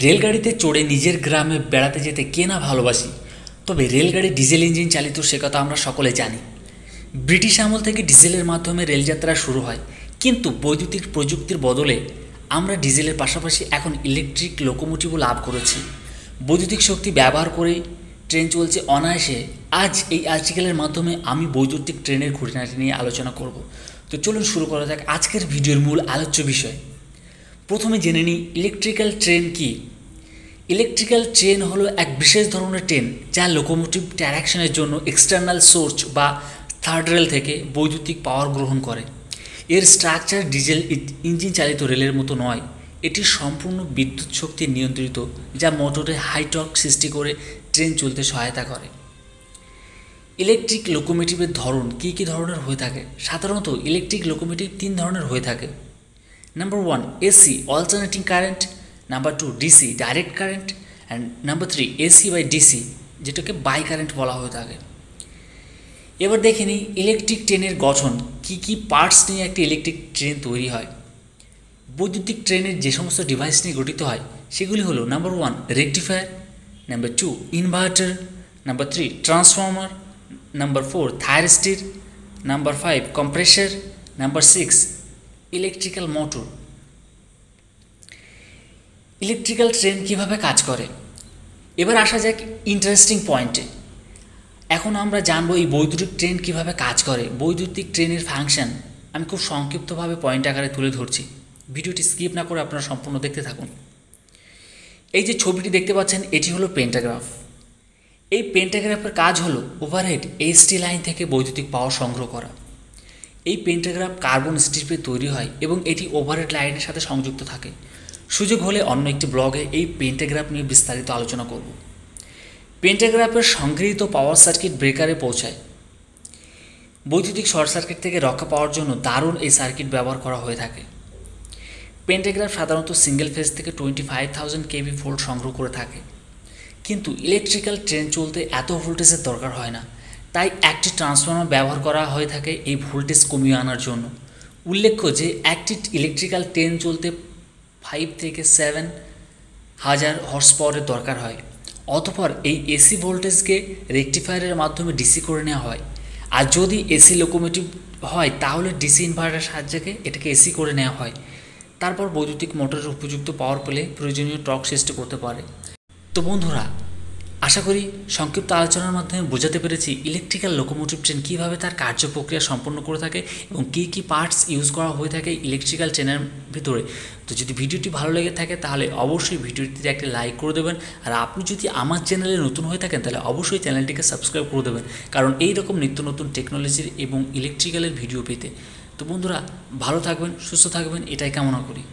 রেলগাড়িতে চড়ে নিজের গ্রামে বেড়াতে যেতে কে না ভালোবাসি। তবে রেলগাড়ি ডিজেল ইঞ্জিন চালিত সে কথা আমরা সকলে জানি। ব্রিটিশ আমল থেকে ডিজেলের মাধ্যমে রেলযাত্রা শুরু হয়, কিন্তু বৈদ্যুতিক প্রযুক্তির বদলে আমরা ডিজেলের পাশাপাশি এখন ইলেকট্রিক লোকোমোটিভও লাভ করেছি। বৈদ্যুতিক শক্তি ব্যবহার করেই ট্রেন চলছে অনায়াসে। আজ এই আর্টিকেলের মাধ্যমে আমি বৈদ্যুতিক ট্রেনের খুঁটিনাটি নিয়ে আলোচনা করব। তো চলুন শুরু করা যাক আজকের ভিডিওর মূল আলোচ্য বিষয়। প্রথমে জেনে নিই ইলেকট্রিক্যাল ট্রেন কি। ইলেকট্রিক্যাল ট্রেন হলো এক বিশেষ ধরনের ট্রেন যা লোকোমোটিভ ট্র্যাকশনের জন্য এক্সটার্নাল সোর্স বা থার্ড রেল থেকে বৈদ্যুতিক পাওয়ার গ্রহণ করে। এর স্ট্রাকচার ডিজেল ইঞ্জিন চালিত রেলের মতো নয়, এটি সম্পূর্ণ বিদ্যুৎ শক্তি নিয়ন্ত্রিত, যা মোটরে হাই টর্ক সৃষ্টি করে ট্রেন চলতে সহায়তা করে। ইলেকট্রিক লোকোমোটিভের ধরন কী কী ধরনের হয়ে থাকে? সাধারণত ইলেকট্রিক লোকোমোটিভ 3 ধরনের হয়ে থাকে। Number 1 AC alternating current, number 2 DC direct current, and number 3 AC by DC, যেটাকে বাই কারেন্ট বলা হয়ে থাকে। এবার দেখে নিই ইলেকট্রিক ট্রেনের গঠন, কী কী পার্টস নিয়ে একটি ইলেকট্রিক ট্রেন তৈরি হয়। বৈদ্যুতিক ট্রেনের যে সমস্ত ডিভাইস নিয়ে গঠিত হয় সেগুলি হলো number 1 rectifier, number 2 inverter, number 3 transformer, number 4 thyristor, number 5 compressor, number 6 electrical motor. Electrical train কীভাবে কাজ করে, এবার আসা যাক ইন্টারেস্টিং পয়েন্টে। এখন আমরা জানবো এই বৈদ্যুতিক ট্রেন কীভাবে কাজ করে। বৈদ্যুতিক ট্রেনের ফাংশন আমি খুব সংক্ষিপ্তভাবে পয়েন্ট আকারে তুলে ধরছি, ভিডিওটি স্কিপ না করে আপনারা সম্পূর্ণ দেখতে থাকুন। এই যে ছবিটি দেখতে পাচ্ছেন এটি হলো পেন্টাগ্রাফ। এই পেন্টাগ্রাফের কাজ হলো ওভারহেড এইচটি লাইন থেকে বৈদ্যুতিক পাওয়ার সংগ্রহ করা। এই পেন্টাগ্রাফ কার্বন স্ট্রিপে তৈরি হয় এবং এটি ওভারহেড লাইনের সাথে সংযুক্ত থাকে। সুযোগ হলে অন্য একটি ব্লগে এই পেন্টাগ্রাফ নিয়ে বিস্তারিত আলোচনা করব। পেন্টাগ্রাফের সংগৃহীত পাওয়ার সার্কিট ব্রেকারে পৌঁছায়। বৈদ্যুতিক শর্ট সার্কিট থেকে রক্ষা পাওয়ার জন্য দারুণ এই সার্কিট ব্যবহার করা হয়ে থাকে। পেন্টাগ্রাফ সাধারণত সিঙ্গেল ফেজ থেকে 25,000 কেভি ভোল্ট সংগ্রহ করে থাকে, কিন্তু ইলেকট্রিক্যাল ট্রেন চলতে এত ভোল্টেজের দরকার হয় না, তাই একটি ট্রান্সফর্মার ব্যবহার করা হয়ে থাকে এই ভোল্টেজ কমিয়ে আনার জন্য। উল্লেখ্য যে একটি ইলেকট্রিক্যাল ট্রেন চলতে 5 থেকে 7 হাজার হর্স পাওয়ারের দরকার হয়। অতঃপর এই এসি ভোল্টেজকে রেকটিফায়ারের মাধ্যমে ডিসি করে নেওয়া হয়। আর যদি এসি লোকোমোটিভ হয় তাহলে ডিসি ইনভার্টারের সাহায্যে এটাকে এসি করে নেওয়া হয়। তারপর বৈদ্যুতিক মোটরের উপযুক্ত পাওয়ার পেলে প্রয়োজনীয় টর্ক সৃষ্টি করতে পারে। তো বন্ধুরা, আশা করি সংক্ষিপ্ত আলোচনার মাধ্যমে বোঝাতে পেরেছি ইলেকট্রিক্যাল লোকোমোটিভ ট্রেন কীভাবে তার কার্যপ্রক্রিয়া সম্পন্ন করে থাকে এবং কী কী পার্টস ইউজ করা হয়ে থাকে ইলেকট্রিক্যাল ট্রেনের ভিতরে। তো যদি ভিডিওটি ভালো লেগে থাকে তাহলে অবশ্যই ভিডিওটিতে একটি লাইক করে দেবেন। আর আপনি যদি আমার চ্যানেলে নতুন হয়ে থাকেন তাহলে অবশ্যই চ্যানেলটিকে সাবস্ক্রাইব করে দেবেন, কারণ এই রকম নিত্য নতুন টেকনোলজির এবং ইলেকট্রিক্যালের ভিডিও পেতে। তো বন্ধুরা, ভালো থাকবেন, সুস্থ থাকবেন, এটাই কামনা করি।